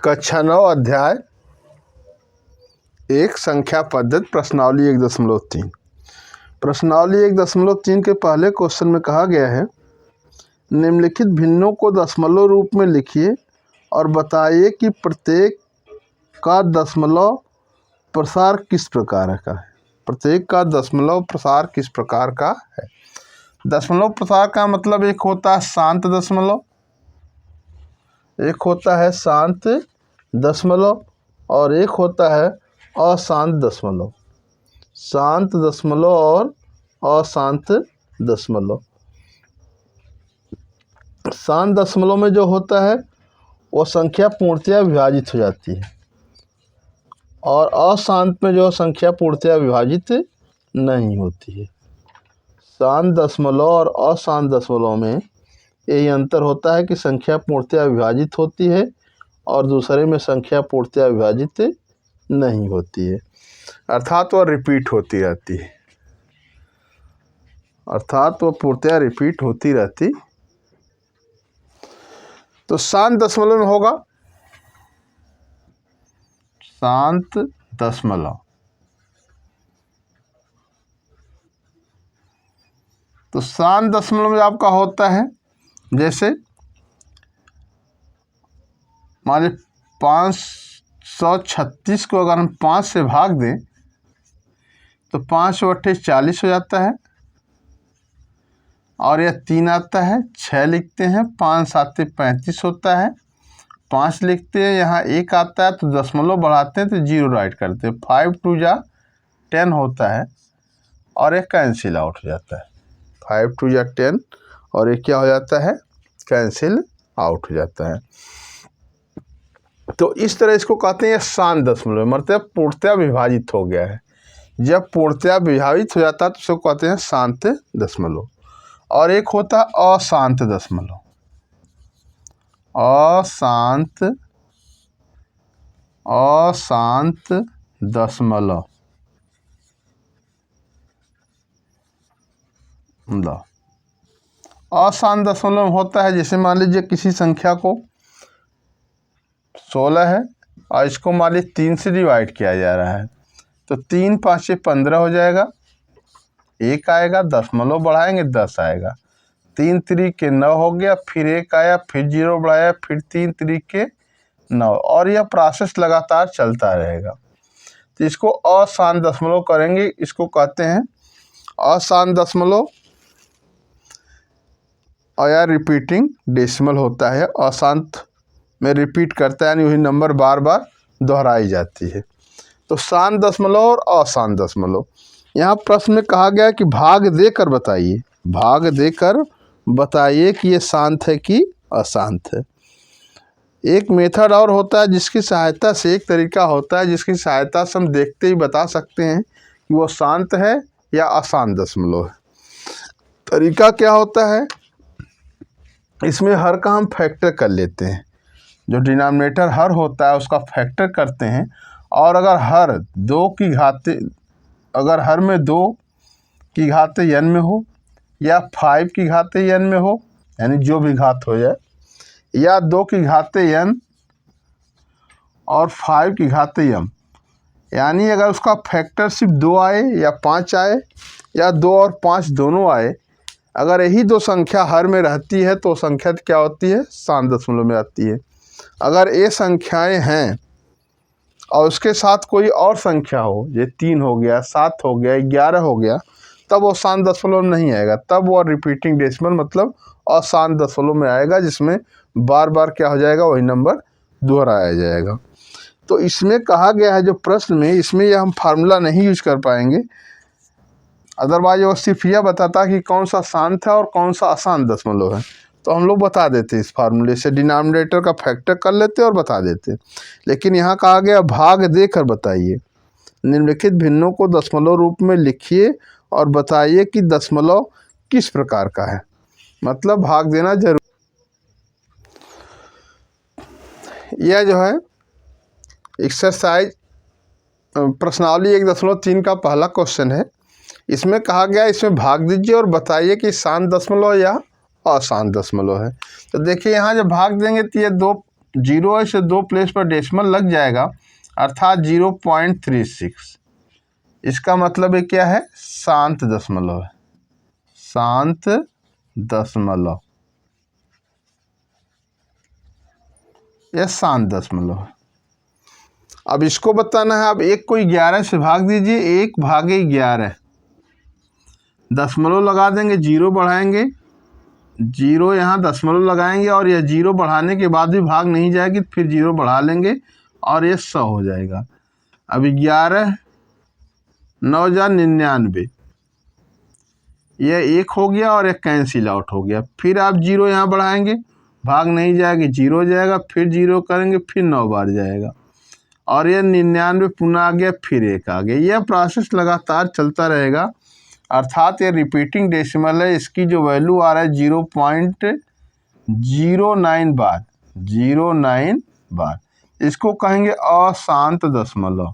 कक्षा 9 अध्याय 1 संख्या पद्धति प्रश्नावली 1.3। प्रश्नावली 1.3 के पहले क्वेश्चन में कहा गया है, निम्नलिखित भिन्नों को दशमलव रूप में लिखिए और बताइए कि प्रत्येक का दशमलव प्रसार किस प्रकार का है। प्रत्येक का दशमलव प्रसार किस प्रकार का है। दशमलव प्रसार का मतलब एक होता है शांत दशमलव, एक होता है शांत दशमलव और एक होता है अशांत दशमलव। शांत दशमलव और अशांत दशमलव। शांत दशमलव में जो होता है वो संख्या पूर्णतया विभाजित हो जाती है और अशांत में जो संख्या पूर्णतया विभाजित नहीं होती है। शांत दशमलव और अशांत दशमलव में यही अंतर होता है कि संख्या पूर्णतया विभाजित होती है और दूसरे में संख्या पूर्णतया विभाजित नहीं होती है, अर्थात वह रिपीट होती रहती है, अर्थात वह पूर्णतया रिपीट होती रहती। तो शांत दशमलव में होगा शांत दशमलव। तो शांत दशमलव में आपका होता है, जैसे मान लीजिए 536 को अगर हम 5 से भाग दें तो 5/40 हो जाता है और यह 3 आता है, 6 लिखते हैं, 5 7 35 होता है, 5 लिखते हैं, यहाँ 1 आता है तो दशमलव बढ़ाते हैं तो 0 राइट करते हैं, 5 2 जा 10 होता है और एक कैंसिल आउट हो जाता है। 5 2 जा 10 और एक क्या हो जाता है, कैंसिल आउट हो जाता है। तो इस तरह इसको कहते हैं शांत दशमलव, मतलब पूर्णतया विभाजित हो गया है। जब पूर्णतया विभाजित हो जाता है तो उसको कहते हैं शांत दशमलव। और एक होता है अशांत दशमलव। अशांत दशमलव अशांत दशमलव होता है, जैसे मान लीजिए किसी संख्या को 16 है और इसको मान लीजिए 3 से डिवाइड किया जा रहा है तो 3 5 15 हो जाएगा, 1 आएगा, दशमलव बढ़ाएंगे 10 आएगा, 3 3 9 हो गया, फिर 1 आया, फिर 0 बढ़ाया, फिर 3 3 9 और यह प्रोसेस लगातार चलता रहेगा। तो इसको अशांत दशमलव करेंगे, इसको कहते हैं अशांत दशमलव और या रिपीटिंग डेसिमल होता है। अशांत में रिपीट करता है यानी वही नंबर बार बार दोहराई जाती है। तो शांत दशमलव और अशांत दशमलव। यहाँ प्रश्न में कहा गया कि भाग देकर बताइए, भाग देकर बताइए कि ये शांत है कि अशांत है। एक मेथड और होता है जिसकी सहायता से, एक तरीका होता है जिसकी सहायता से हम देखते ही बता सकते हैं कि वो शांत है या अशांत दशमलव है। तरीका क्या होता है, इसमें हर का हम फैक्टर कर लेते हैं, जो डिनोमिनेटर हर होता है उसका फैक्टर करते हैं और अगर हर 2 की घाते, अगर हर में 2 की घाते n में हो या 5 की घाते n में हो, यानी जो भी घात हो जाए, या 2 की घाते n और 5 की घाते m, यानी अगर उसका फैक्टर सिर्फ 2 आए या 5 आए या 2 और 5 दोनों आए, अगर यही 2 संख्या हर में रहती है तो संख्या क्या होती है, शांत दशमलव में आती है। अगर ये संख्याएं हैं और उसके साथ कोई और संख्या हो, ये 3 हो गया, 7 हो गया, 11 हो गया, तब वो शांत दशमलव नहीं आएगा, तब वो रिपीटिंग डेसिमल मतलब अशांत दशमलव में आएगा, जिसमें बार बार क्या हो जाएगा, वही नंबर दोहराया जाएगा। तो इसमें कहा गया है जो प्रश्न में, इसमें यह हम फार्मूला नहीं यूज कर पाएंगे, अदरवाइज वो सिर्फ यह बताता कि कौन सा शांत है और कौन सा अशांत दशमलव है, तो हम लोग बता देते इस फार्मूले से, डिनोमिनेटर का फैक्टर कर लेते और बता देते। लेकिन यहाँ कहा गया भाग देकर बताइए, निम्नलिखित भिन्नों को दशमलव रूप में लिखिए और बताइए कि दशमलव किस प्रकार का है, मतलब भाग देना जरूर। यह जो है एक्सरसाइज प्रश्नावली 1.3 का पहला क्वेश्चन है। इसमें कहा गया इसमें भाग दीजिए और बताइए कि शांत दशमलव या अशांत दशमलव है। तो देखिए यहाँ जब भाग देंगे तो ये 2 जीरो से 2 प्लेस पर डेसिमल लग जाएगा, अर्थात 0.36। इसका मतलब है क्या है? शांत दशमलव है, शांत दशमलव, यह शांत दशमलव है। अब इसको बताना है, अब एक को 11 से भाग दीजिए, 1/11 दशमलव लगा देंगे, जीरो बढ़ाएंगे, जीरो यहाँ दशमलव लगाएंगे और यह जीरो बढ़ाने के बाद भी भाग नहीं जाएगी, फिर जीरो बढ़ा लेंगे और ये 100 हो जाएगा। अब 11 9 99, यह 1 हो गया और एक कैंसिल आउट हो गया। फिर आप जीरो यहाँ बढ़ाएंगे, भाग नहीं जाएगी, जीरो हो जाएगा, फिर जीरो करेंगे, फिर 9 बार जाएगा और यह 99 पुनः आ गया, फिर 1 आ गया। यह प्रोसेस लगातार चलता रहेगा, अर्थात ये रिपीटिंग डेसिमल है। इसकी जो वैल्यू आ रहा है 0.09 बार, 09 बार, इसको कहेंगे अशांत दशमलव,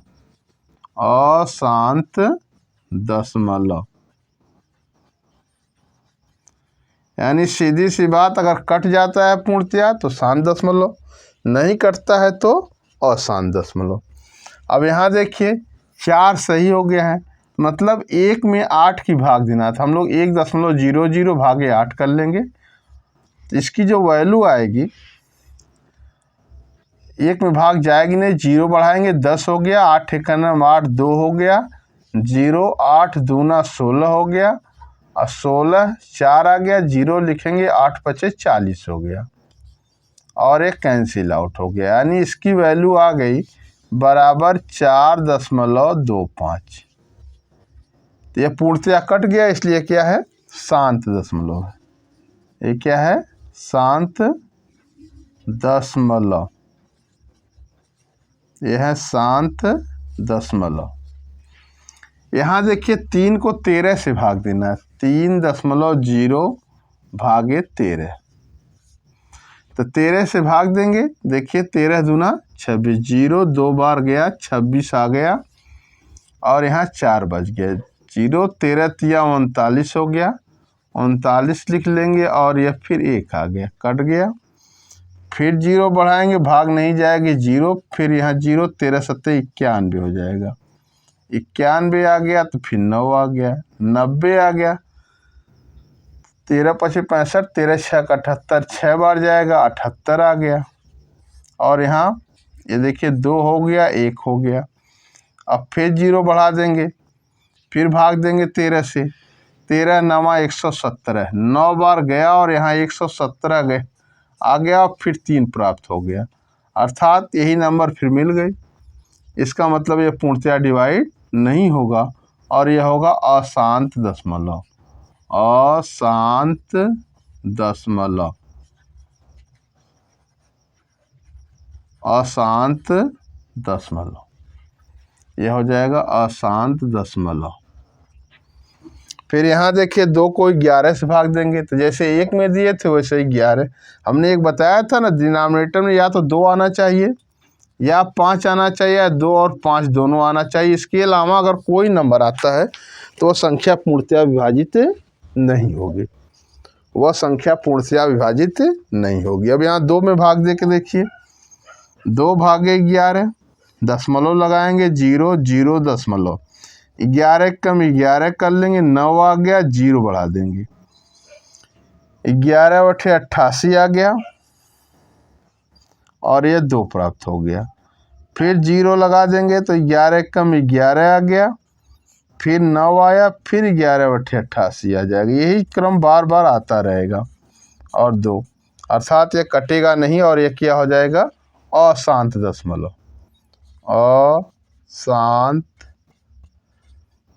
अशांत दशमलव। यानी सीधी सी बात, अगर कट जाता है पूर्णतया तो शांत दशमलव, नहीं कटता है तो अशांत दशमलव। अब यहाँ देखिए 4 सही हो गया है, मतलब 1 में 8 की भाग देना था, हम लोग 1.00 भागे 8 कर लेंगे। तो इसकी जो वैल्यू आएगी, 1 में भाग जाएगी नहीं, जीरो बढ़ाएंगे, 10 हो गया, 8 एकम 8, 2 हो गया, 0 8 दूना 16 हो गया और 16 4 आ गया, जीरो लिखेंगे, 8 5 40 हो गया और एक कैंसिल आउट हो गया। यानी इसकी वैल्यू आ गई बराबर 4.25। तो यह पूर्णतया कट गया, इसलिए क्या है? शांत दशमलव है। ये क्या है? शांत दशमलव, यह है शांत दशमलव। यहाँ देखिए 3 को 13 से भाग देना है, 3.0 भागे 13, तो 13 से भाग देंगे। देखिए 13 दूना 26, जीरो 2 बार गया, 26 आ गया और यहाँ 4 बच गया, जीरो 13 तिया 39 हो गया, 39 लिख लेंगे और यह फिर 1 आ गया, कट गया। फिर जीरो बढ़ाएंगे, भाग नहीं जाएगी, जीरो, फिर यहाँ जीरो 13 7 91 हो जाएगा, 91 आ गया, तो फिर 9 आ गया, 90 आ गया, 13 5 65, 13 6 78, 6 बार जाएगा, 78 आ गया और यहाँ ये देखिए 2 हो गया, 1 हो गया। अब फिर जीरो बढ़ा देंगे, फिर भाग देंगे 13 से, 13 9 117, 9 बार गया और यहाँ 117 गए आ गया और फिर 3 प्राप्त हो गया, अर्थात यही नंबर फिर मिल गई। इसका मतलब ये पूर्णतया डिवाइड नहीं होगा और यह होगा अशांत दशमलव, अशांत दशमलव, अशांत दशमलव, यह हो जाएगा अशांत दशमलव। फिर यहाँ देखिए 2 को 11 से भाग देंगे, तो जैसे 1 में दिए थे वैसे ही 11। हमने एक बताया था ना, डिनोमिनेटर में या तो 2 आना चाहिए या 5 आना चाहिए, या 2 और 5 दोनों आना चाहिए। इसके अलावा अगर कोई नंबर आता है तो वह संख्या पूर्णतया विभाजित नहीं होगी, वह संख्या पूर्णतया विभाजित नहीं होगी। अब यहाँ 2 में भाग दे के देखिए, 2 भागे 11, दशमलव लगाएंगे, 0 0 दशमलव, 11 कम 11 कर लेंगे, 9 आ गया, जीरो बढ़ा देंगे, 11 बटे 88 आ गया और ये 2 प्राप्त हो गया। फिर जीरो लगा देंगे तो 11 कम 11 आ गया, फिर 9 आया, फिर 11 बटे 88 आ जाएगा। यही क्रम बार बार आता रहेगा और 2, अर्थात ये कटेगा नहीं और ये क्या हो जाएगा? अशांत दशमलव, अशांत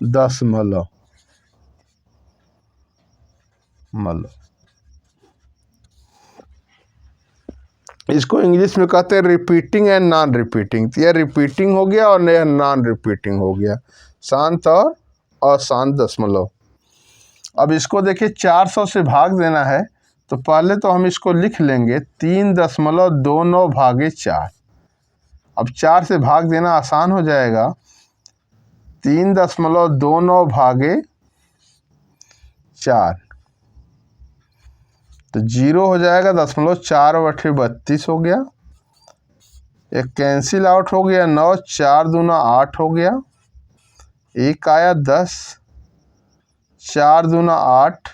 दशमलव, इसको इंग्लिश में कहते हैं रिपीटिंग एंड नॉन रिपीटिंग। तो यह रिपीटिंग हो गया और यह नॉन रिपीटिंग हो गया, शांत और अशांत दशमलव। अब इसको देखिए 400 से भाग देना है, तो पहले तो हम इसको लिख लेंगे 3.29 भागे 4। अब 4 से भाग देना आसान हो जाएगा, 3.29 भागे 4, तो जीरो हो जाएगा, 0.4 बटे 32 हो गया एक कैंसिल आउट हो गया 9, 4 दूना 8 हो गया, एक आया 10, 4 दूना 8,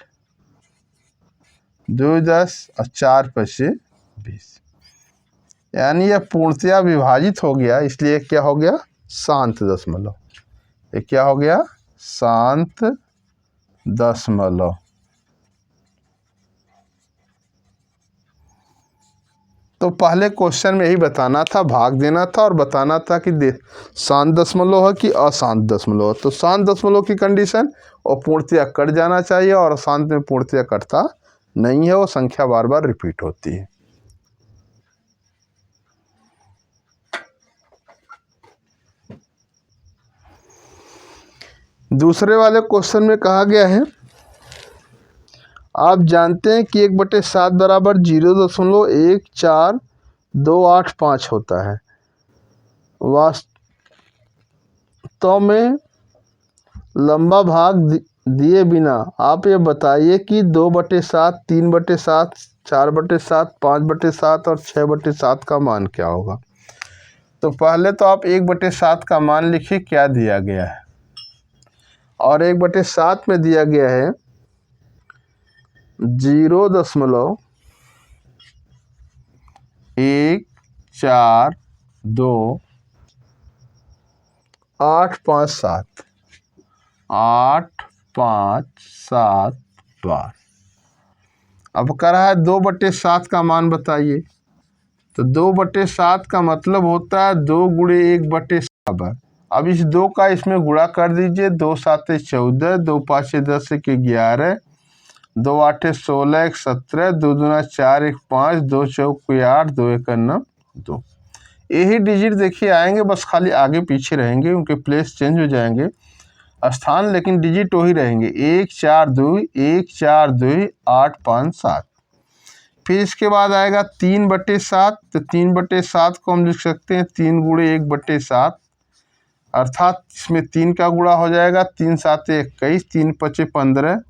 2 10 और 4 5 20, यानी यह पूर्णतया विभाजित हो गया, इसलिए क्या हो गया शांत दशमलव। ये क्या हो गया शांत दशमलव। तो पहले क्वेश्चन में यही बताना था, भाग देना था और बताना था कि शांत दशमलव है कि अशांत दशमलव है। तो शांत दशमलव की कंडीशन और पूर्णतया कट जाना चाहिए, और अशांत में पूर्णतया कटता नहीं है, वो संख्या बार बार रिपीट होती है। दूसरे वाले क्वेश्चन में कहा गया है, आप जानते हैं कि 1/7 बराबर 0.1428 होता है। वास्तव में लंबा भाग दिए बिना आप ये बताइए कि 2/7, 3/7, 4/7, 5/7 और 6/7 का मान क्या होगा। तो पहले तो आप 1/7 का मान लिखिए क्या दिया गया है, और 1/7 में दिया गया है 0.142857857 बार। अब कह रहा है 2/7 का मान बताइए, तो 2/7 का मतलब होता है 2 गुणे 1/7 बार। अब इस 2 का इसमें गुणा कर दीजिए, 2 7 14, 2 5 10 1 11, 2 8 16 1 17, 2 दूना 4 1 5, 2 चौक 8, 2 1 9 2। यही डिजिट देखिए आएंगे, बस खाली आगे पीछे रहेंगे, उनके प्लेस चेंज हो जाएंगे स्थान, लेकिन डिजिट वही रहेंगे 1 4 2 1 4 2 8 5 7। फिर इसके बाद आएगा 3/7, तो 3/7 को हम लिख सकते हैं 3 गुणे 1/7, अर्थात इसमें 3 का गुणा हो जाएगा, 3 7 21, 3 5 15,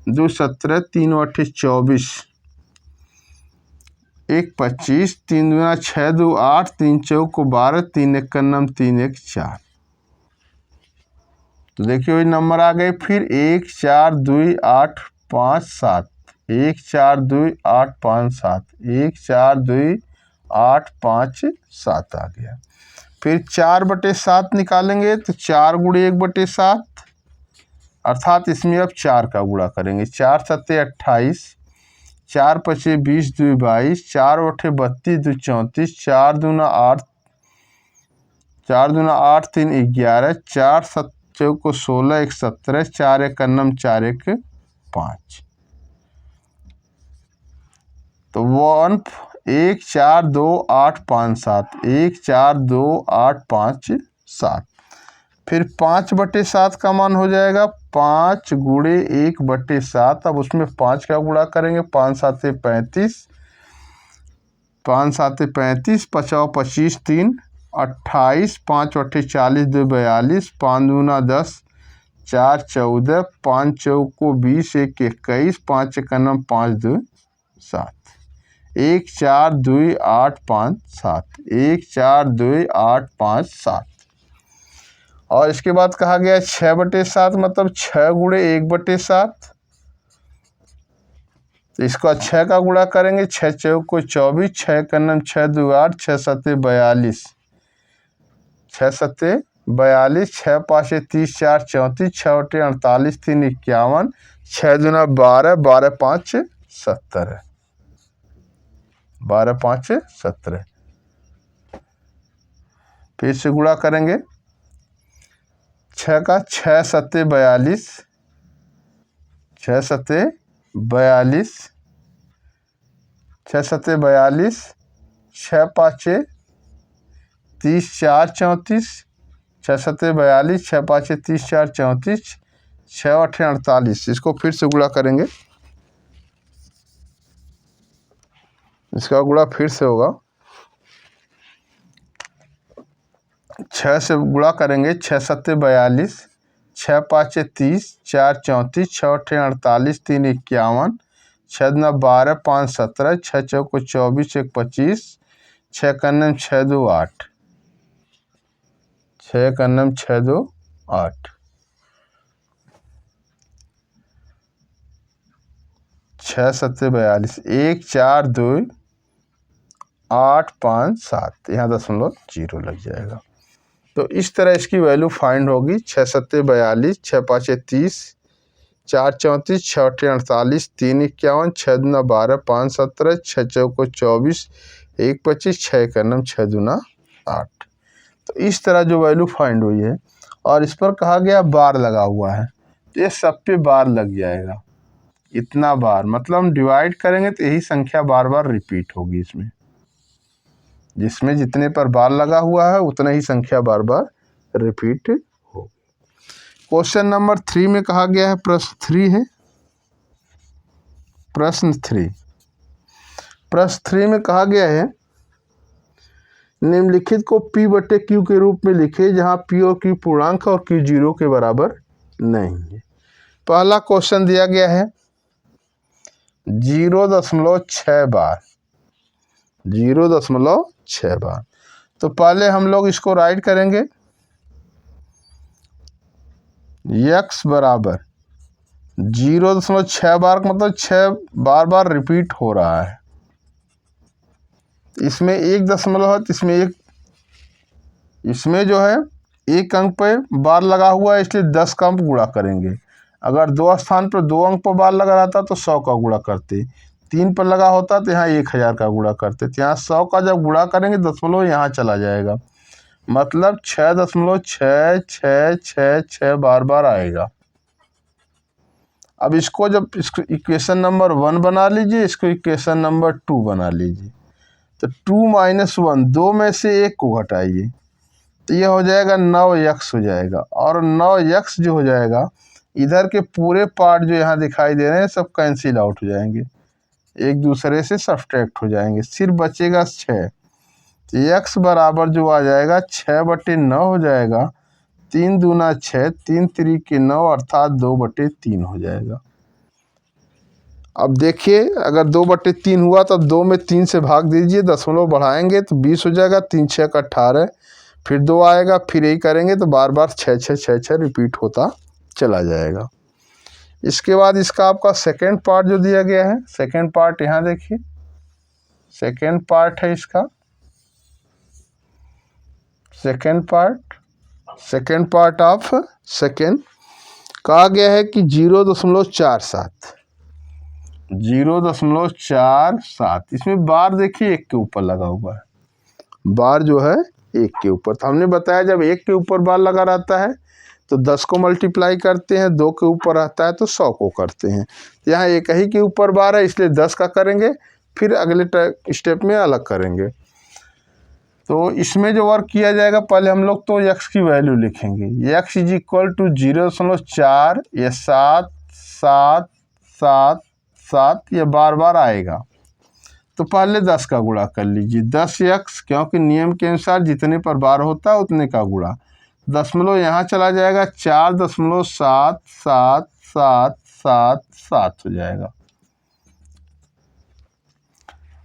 2 17, 3 8 24, 1 25, 3 दूना 6 2 8, 3 चौक 12, 3 1 9 3 1 4। तो देखिए वही नंबर आ गए। फिर 1 4 2 8 5 7, 1 4 2 8 5 7, 1 4 2 8 5 7 आ गया। फिर 4/7 निकालेंगे, तो 4 गुणे 1/7, अर्थात इसमें अब 4 का गुणा करेंगे, 4 7 28, 4 5 20, 2 22, 4 8 32, 2 34, 4 दूना 8, 4 दूना 8 3 11, 4 7 चौक 16 1 17, 4 1 9 4 1 5। तो 1 1 4 2 8 5 7, 1 4 2 8 5 7। फिर 5/7 का मान हो जाएगा 5 गुणे 1/7। अब उसमें 5 का गुणा करेंगे, 5 7 35, 5 7 35, 5 25, 3 28, 5 8 40, 2 42, 5 दूना 10, 4 14, 5 चौक 20, 1 21, 5 1 9 5 2 7, 1 4 2 8 5 7, 1 4 2 8 5 7। और इसके बाद कहा गया 6/7, मतलब 6 गुणे 1/7। तो इसका 6 का गुणा करेंगे, 6 चौक 24, 6 1 9 6 2 8, 6 7 42, 6 7 42, 6 5 30, 4 34, 6 8 48, 3 51, 6 दूना 12, 12 5 17, 12 5 17। फिर से गुणा करेंगे, 6 का 6 7 42, 6 7 42, 6 7 42, 6 5 30, 4 34, 6 7 42, 6 5 30, 4 34, 6 8 48। इसको फिर से गुणा करेंगे, इसका गुणा फिर से होगा, 6 से गुणा करेंगे, 6 7 42, 6 5 30, 4 34, 6 8 48, 3 51, 6 9 12, 5 17, 6 चौक 24, 1 25, 6 कन्नम 6 2 8, 6 कन्नम 6 2 8, 6 7 42, 1 4 2 8 5 7, यहाँ 0.0 लग जाएगा। तो इस तरह इसकी वैल्यू फाइंड होगी। 6 7 42, 6 5 30, 4 34, 6 8 48, 3 51, 6 2 12, 5 17, 6 4 24, 1 25, 6 कन्नम 6 2 8। तो इस तरह जो वैल्यू फाइंड हुई है और इस पर कहा गया बार लगा हुआ है, तो ये सब पे बार लग जाएगा। इतना बार मतलब हम डिवाइड करेंगे तो यही संख्या बार बार रिपीट होगी इसमें, जिसमें जितने पर बार लगा हुआ है उतना ही संख्या बार बार रिपीट होगी। क्वेश्चन नंबर 3 में कहा गया है, प्रश्न 3 है, प्रश्न 3 में कहा गया है निम्नलिखित को P बटे Q के रूप में लिखे जहां P और Q पूर्णांक और Q 0 के बराबर नहीं है। पहला क्वेश्चन दिया गया है 0.6 बार, 0.6 बार। तो पहले हम लोग इसको राइट करेंगे, x बराबर 0.6 बार का मतलब 6 बार बार रिपीट हो रहा है। इसमें 1 दशमलव है तो इसमें जो है 1 अंक पे बार लगा हुआ है, इसलिए 10 का हम गुणा करेंगे। अगर 2 स्थान पर 2 अंक पर बार लगा रहता तो 100 का गुणा करते, 3 पर लगा होता तो यहाँ 1000 का गुणा करते। तो यहाँ 100 का जब गुणा करेंगे दशमलव यहाँ चला जाएगा, मतलब 6.66666 बार बार आएगा। अब इसको जब इसको इक्वेशन नंबर 1 बना लीजिए, इसको इक्वेशन नंबर 2 बना लीजिए। तो 2 - 1, 2 में से 1 को घटाइए तो ये हो जाएगा 9x हो जाएगा। और 9x जो हो जाएगा, इधर के पूरे पार्ट जो यहाँ दिखाई दे रहे हैं सब कैंसिल आउट हो जाएंगे, एक दूसरे से सब्सट्रैक्ट हो जाएंगे, सिर्फ बचेगा 6। तो x बराबर जो आ जाएगा 6/9 हो जाएगा, 3 दूना 6, 3 3 9 अर्थात 2/3 हो जाएगा। अब देखिए अगर 2/3 हुआ तो 2 में 3 से भाग दीजिए, दशमलव बढ़ाएंगे तो 20 हो जाएगा, 3 6 का 18, फिर 2 आएगा, फिर यही करेंगे तो बार बार 6 6 6 6 रिपीट होता चला जाएगा। इसके बाद इसका आपका सेकेंड पार्ट जो दिया गया है, सेकेंड पार्ट यहाँ देखिए, सेकेंड पार्ट है इसका, सेकेंड पार्ट ऑफ सेकेंड कहा गया है कि 0.47, 0.47। इसमें बार देखिए 1 के ऊपर लगा हुआ है, बार जो है 1 के ऊपर। तो हमने बताया जब 1 के ऊपर बार लगा रहता है तो 10 को मल्टीप्लाई करते हैं, 2 के ऊपर रहता है तो 100 को करते हैं। यहाँ एक ही के ऊपर बार है इसलिए 10 का करेंगे, फिर अगले स्टेप में अलग करेंगे। तो इसमें जो वर्क किया जाएगा, पहले हम लोग तो x की वैल्यू लिखेंगे, x = 0.4 या 7 7 7 7, ये बार बार आएगा। तो पहले 10 का गुणा कर लीजिए, 10x, क्योंकि नियम के अनुसार जितने पर बार होता है उतने का गुणा, दशमलव यहाँ चला जाएगा, 4.777777 हो जाएगा।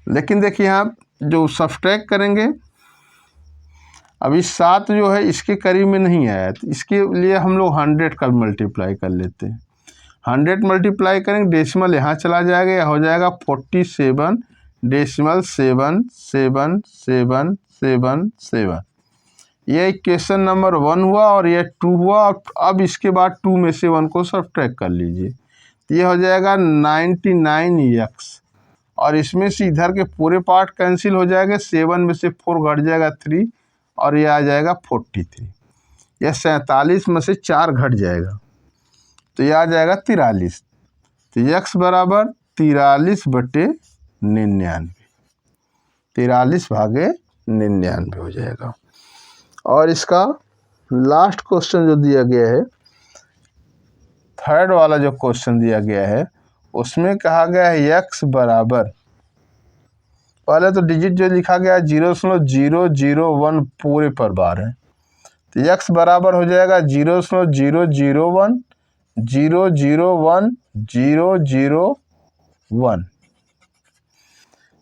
लेकिन देखिए यहाँ जो सब्सट्रैक्ट करेंगे, अभी 7 जो है इसके करीब में नहीं आया, तो इसके लिए हम लोग 100 का मल्टीप्लाई कर लेते हैं। 100 मल्टीप्लाई करेंगे, डेसिमल यहाँ चला जाएगा, यह हो जाएगा 47.77777। ये इक्वेशन नंबर 1 हुआ और ये 2 हुआ। अब इसके बाद 2 में से 1 को सब्ट्रैक्ट कर लीजिए, ये हो जाएगा 99x, और इसमें से इधर के पूरे पार्ट कैंसिल हो जाएंगे, 7 में से 4 घट जाएगा 3, और ये आ जाएगा 43। यह 47 में से 4 घट जाएगा तो यह आ जाएगा 43। तो x बराबर 43/99, 43/99 हो जाएगा। और इसका लास्ट क्वेश्चन जो दिया गया है, थर्ड वाला जो क्वेश्चन दिया गया है, उसमें कहा गया है x बराबर, पहले तो डिजिट जो लिखा गया है 0.001 पूरे पर बार है, तो x बराबर हो जाएगा 0.001 001 001।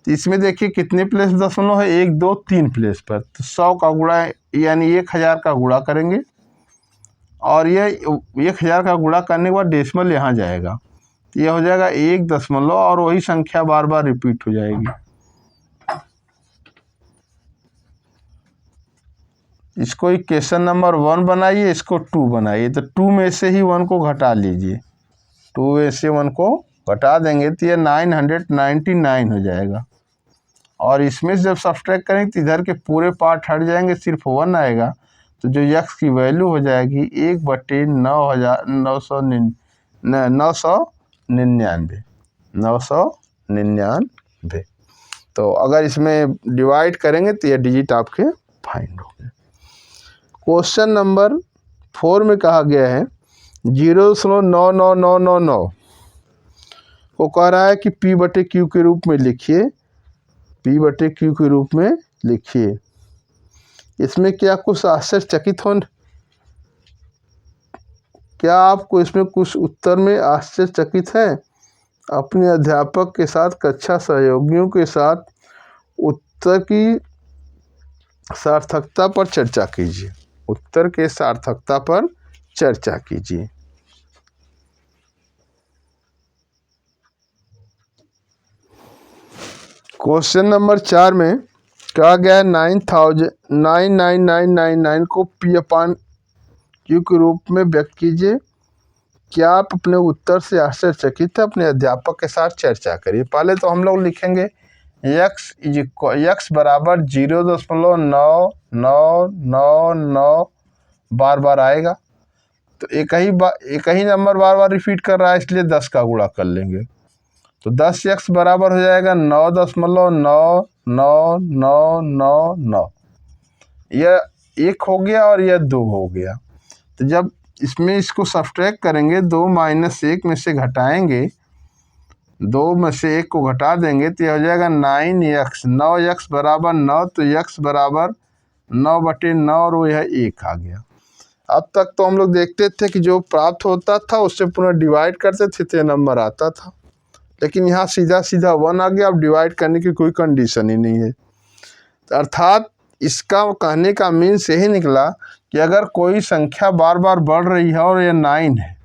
तो इसमें देखिए कितने प्लेस दशमलव है, 1 2 3 प्लेस पर। तो 100 का गुणा यानी 1000 का गुणा करेंगे और ये 1000 का गुणा करने के बाद डेसिमल यहाँ जाएगा, तो यह हो जाएगा 1 दशमलव और वही संख्या बार बार रिपीट हो जाएगी। इसको इक्वेशन नंबर 1 बनाइए, इसको 2 बनाइए। तो 2 में से ही 1 को घटा लीजिए, 2 में से 1 को घटा देंगे तो ये 999 हो जाएगा। और इसमें से जब सब्सट्रैक्ट करेंगे तो इधर के पूरे पार्ट हट जाएंगे, सिर्फ 1 आएगा। तो जो यक्स की वैल्यू हो जाएगी 1/999। तो अगर इसमें डिवाइड करेंगे तो ये डिजिट आपके फाइंड हो गए। क्वेश्चन नंबर 4 में कहा गया है 0.99999 को कह रहा है कि P/Q के रूप में लिखिए, P/Q के रूप में लिखिए। इसमें क्या कुछ आश्चर्यचकित हो, क्या आपको इसमें कुछ उत्तर में आश्चर्यचकित है? अपने अध्यापक के साथ, कक्षा सहयोगियों के साथ उत्तर की सार्थकता पर चर्चा कीजिए, उत्तर के सार्थकता पर चर्चा कीजिए। क्वेश्चन नंबर 4 में कहा गया है 99999 को P/Q के रूप में व्यक्त कीजिए। क्या आप अपने उत्तर से आश्चर्यचकित है? अपने अध्यापक के साथ चर्चा करिए। पहले तो हम लोग लिखेंगे x बराबर 0.9999 बार बार आएगा, तो एक ही नंबर बार बार रिपीट कर रहा है, इसलिए 10 का गुणा कर लेंगे। तो 10x बराबर हो जाएगा 9.99999। यह 1 हो गया और यह 2 हो गया। तो जब इसमें इसको सब्सट्रैक्ट करेंगे, 2 - 1 में से घटाएंगे, 2 में से 1 को घटा देंगे तो यह हो जाएगा 9x। 9x बराबर 9, तो x बराबर 9/9 और यह 1 आ गया। अब तक तो हम लोग देखते थे कि जो प्राप्त होता था उससे पुनः डिवाइड करते थे तो नंबर आता था, लेकिन यहाँ सीधा सीधा 1 आ गया। अब डिवाइड करने की कोई कंडीशन ही नहीं है। अर्थात इसका कहने का मीन्स यही निकला कि अगर कोई संख्या बार बार बढ़ रही है और यह 9 है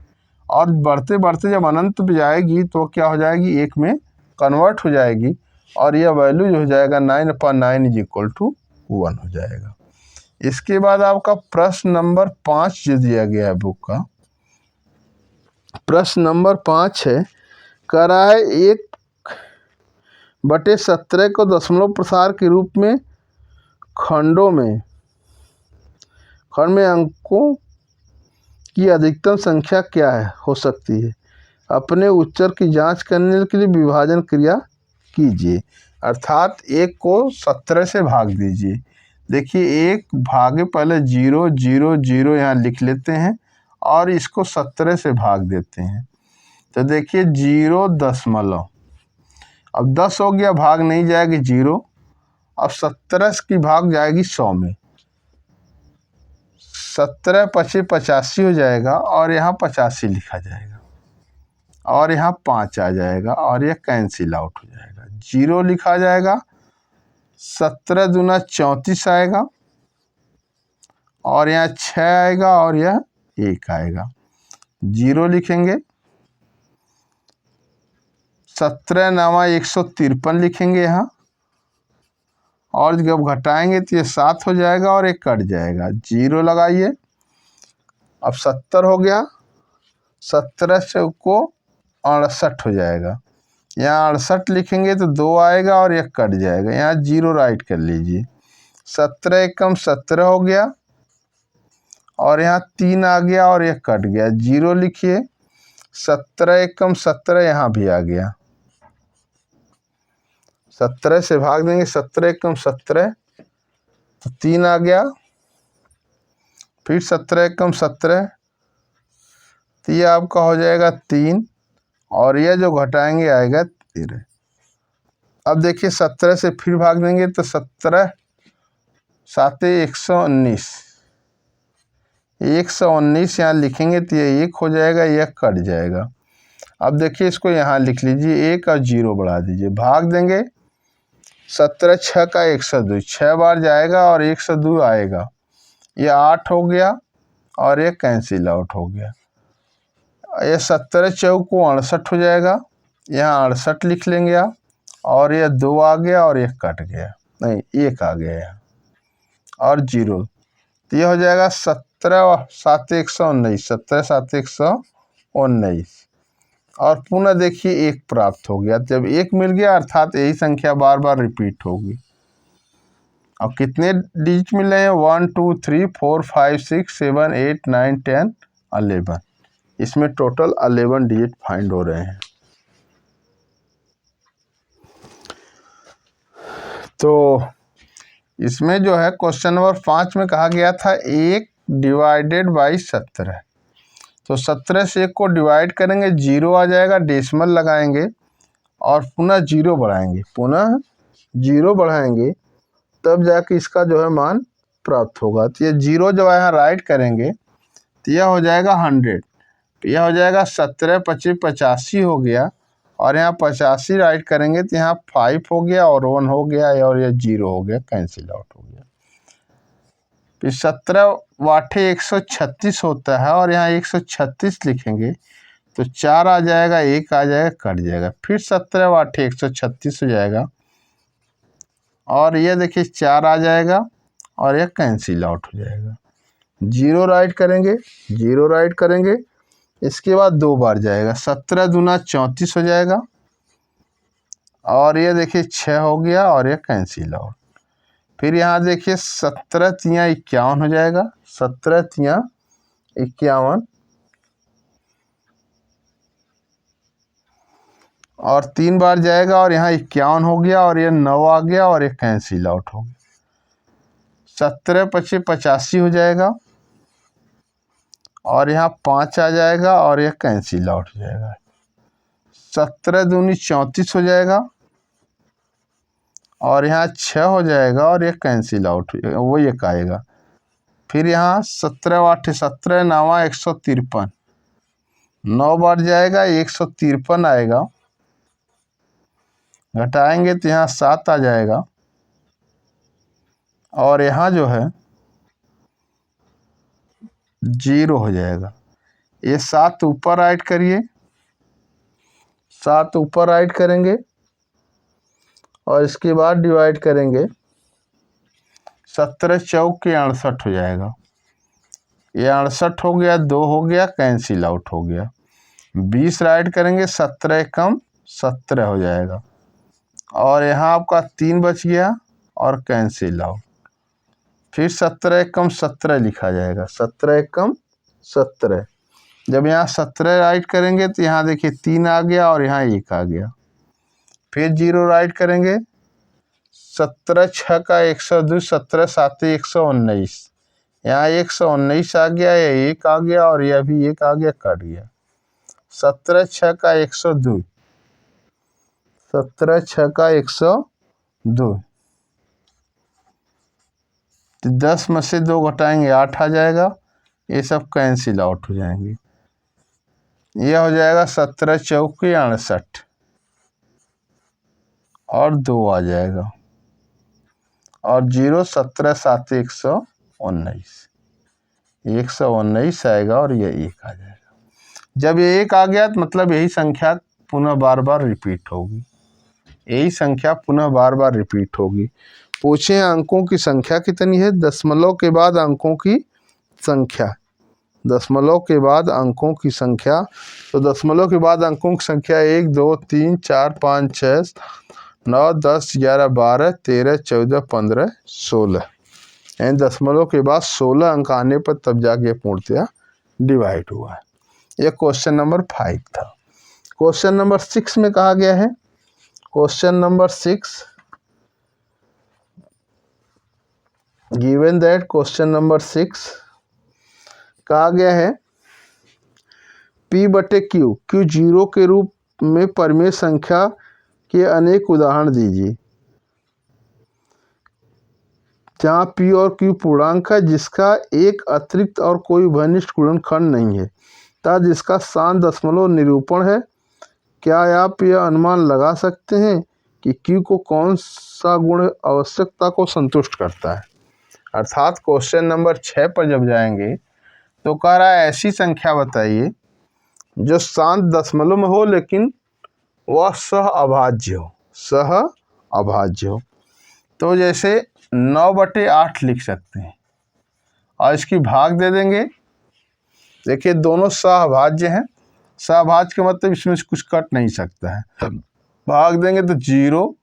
और बढ़ते बढ़ते जब अनंत पे जाएगी तो क्या हो जाएगी, 1 में कन्वर्ट हो जाएगी और यह वैल्यू जो हो जाएगा 9/9 = 1 हो जाएगा। इसके बाद आपका प्रश्न नंबर 5 जो दिया गया है बुक का, प्रश्न नंबर 5 है, कह रहा है 1/17 को दशमलव प्रसार के रूप में खंड में अंकों की अधिकतम संख्या क्या है हो सकती है? अपने उत्तर की जांच करने के लिए विभाजन क्रिया कीजिए। अर्थात 1 को 17 से भाग दीजिए। देखिए 1 भागे, पहले 0 0 0 यहाँ लिख लेते हैं और इसको 17 से भाग देते हैं। तो देखिए 0 दशमलव, अब 10 हो गया, भाग नहीं जाएगी 0। अब 17 की भाग जाएगी 100 में, 17 × 5 = 85 हो जाएगा और यहाँ 85 लिखा जाएगा और यहाँ 5 आ जाएगा और यह कैंसिल आउट हो जाएगा। 0 लिखा जाएगा, 17 दूना 34 आएगा और यहाँ 6 आएगा और यह 1 आएगा। 0 लिखेंगे, 17 9 153 लिखेंगे यहाँ और जब घटाएंगे तो ये 7 हो जाएगा और 1 कट जाएगा। 0 लगाइए, अब 70 हो गया, 17 से को 68 हो जाएगा। यहाँ 68 लिखेंगे तो 2 आएगा और 1 कट जाएगा। यहाँ 0 राइट कर लीजिए, 17 × 17 हो गया और यहाँ 3 आ गया और 1 कट गया। 0 लिखिए, 17 × 17 यहाँ भी आ गया, 17 से भाग देंगे, 17 × 17 तो 3 आ गया, फिर 17 × 17 तो ये आपका हो जाएगा 3 और यह जो घटाएंगे आएगा 13। अब देखिए 17 से फिर भाग देंगे तो 17 × 7 = 119, 119 यहाँ लिखेंगे तो ये 1 हो जाएगा, यह कट जाएगा। अब देखिए इसको यहाँ लिख लीजिए, 1 और 0 बढ़ा दीजिए, भाग देंगे 17 6 का 102, 6 बार जाएगा और 102 आएगा। ये 8 हो गया और ये कैंसिल आउट हो गया। ये 17 चौक को 68 हो जाएगा, यहाँ 68 लिख लेंगे आप। और ये 2 आ गया और 1 कट गया, नहीं 1 आ गया यहाँ और 0। तो ये हो जाएगा 17 7 119, 17 7 119। और पुनः देखिए 1 प्राप्त हो गया। जब 1 मिल गया अर्थात यही संख्या बार बार रिपीट होगी। अब कितने डिजिट मिल रहे हैं? 1 2 3 4 5 6 7 8 9 10 11। इसमें टोटल 11 डिजिट फाइंड हो रहे हैं। तो इसमें जो है क्वेश्चन नंबर 5 में कहा गया था 1 डिवाइडेड बाई 17। तो 17 से 1 को डिवाइड करेंगे, 0 आ जाएगा, डेसिमल लगाएंगे और पुनः 0 बढ़ाएंगे, पुनः 0 बढ़ाएंगे, तब जाके इसका जो है मान प्राप्त होगा। तो ये 0 जब यहाँ राइट करेंगे तो यह हो जाएगा 100। तो यह हो जाएगा 17 25 85 हो गया। और यहाँ 85 राइट करेंगे तो यहाँ 5 हो गया और 1 हो गया और यह 0 हो गया, कैंसिल आउट हो गया। फिर 17 वाठे 136 होता है और यहाँ 136 लिखेंगे तो 4 आ जाएगा, 1 आ जाएगा, कट जाएगा। फिर 17 वाठे 136 हो जाएगा और ये देखिए 4 आ जाएगा और यह कैंसिल आउट हो जाएगा। 0 राइट करेंगे, 0 राइट करेंगे, इसके बाद 2 बार जाएगा, 17 दूना 34 हो जाएगा और ये देखिए 6 हो गया और ये कैंसिल आउट। फिर यहाँ देखिए 17 तियाँ 51 हो जाएगा, 17 तियाँ 51 और 3 बार जाएगा और यहाँ 51 हो गया और ये 9 आ गया और ये कैंसिल आउट हो गया। 17 25 85 हो जाएगा और यहाँ 5 आ जाएगा और ये कैंसिल आउट हो जाएगा। 17 दूनी 34 हो जाएगा और यहाँ 6 हो जाएगा और ये कैंसिल आउट हो जाएगा, वो एक आएगा। फिर यहाँ 17 8 17 9 153, 9 बार जाएगा, 153 आएगा, घटाएंगे तो यहाँ 7 आ जाएगा और यहाँ जो है 0 हो जाएगा। ये 7 ऊपर राइट करिए, 7 ऊपर राइट करेंगे और इसके बाद डिवाइड करेंगे। 17 चौक के 68 हो जाएगा, ये 68 हो गया, 2 हो गया, कैंसिल आउट हो गया। 20 राइट करेंगे, 17 कम 17 हो जाएगा और यहाँ आपका 3 बच गया और कैंसिल आउट। फिर 17 कम 17 लिखा जाएगा, 17 कम 17। जब यहाँ 17 राइट करेंगे तो यहाँ देखिए 3 आ गया और यहाँ 1 आ गया। फिर 0 राइट करेंगे, 17 6 का 102, 17 7 119, यहाँ 119 आ गया, ये 1 आ गया और यह भी 1 आ गया, कट गया। 17 6 का 102, 17 6 का 102, 10 में से 2 घटाएंगे 8 आ जाएगा, ये सब कैंसिल आउट हो जाएंगे। यह हो जाएगा 17 चौक के 68 और 2 आ जाएगा और 0 17 7 119, 119 आएगा और यह 1 आ जाएगा। जब ये 1 आ गया तो मतलब यही संख्या पुनः बार बार रिपीट होगी, यही संख्या पुनः बार बार रिपीट होगी। पूछे अंकों की संख्या कितनी है? दशमलव के बाद अंकों की संख्या, दशमलव के बाद अंकों की संख्या। तो दशमलव के बाद अंकों की संख्या 1 2 3 4 5 6 9 10 11 12 13 14 15 16, यानी दशमलव के बाद 16 अंक आने पर तब जाके पूर्णतया डिवाइड हुआ है। यह क्वेश्चन नंबर 5 था। क्वेश्चन नंबर 6 में कहा गया है, question number 6, given that question number 6 कहा गया है P बटे Q, Q 0 के रूप में परिमेय संख्या के अनेक उदाहरण दीजिए। जहाँ P और Q पूर्णांक है जिसका एक अतिरिक्त और कोई उभयनिष्ठ गुणनखंड नहीं है तथा जिसका शांत दशमलव निरूपण है। क्या आप यह अनुमान लगा सकते हैं कि Q को कौन सा गुण आवश्यकता को संतुष्ट करता है। अर्थात क्वेश्चन नंबर 6 पर जब जाएंगे तो कह रहा है ऐसी संख्या बताइए जो शांत दशमलव में हो लेकिन वह सह अभाज्य हो। तो जैसे 9/8 लिख सकते हैं और इसकी भाग दे देंगे। देखिए दोनों सहअभाज्य हैं, सहअभाज्य का मतलब इसमें से कुछ कट नहीं सकता है। भाग देंगे तो 0,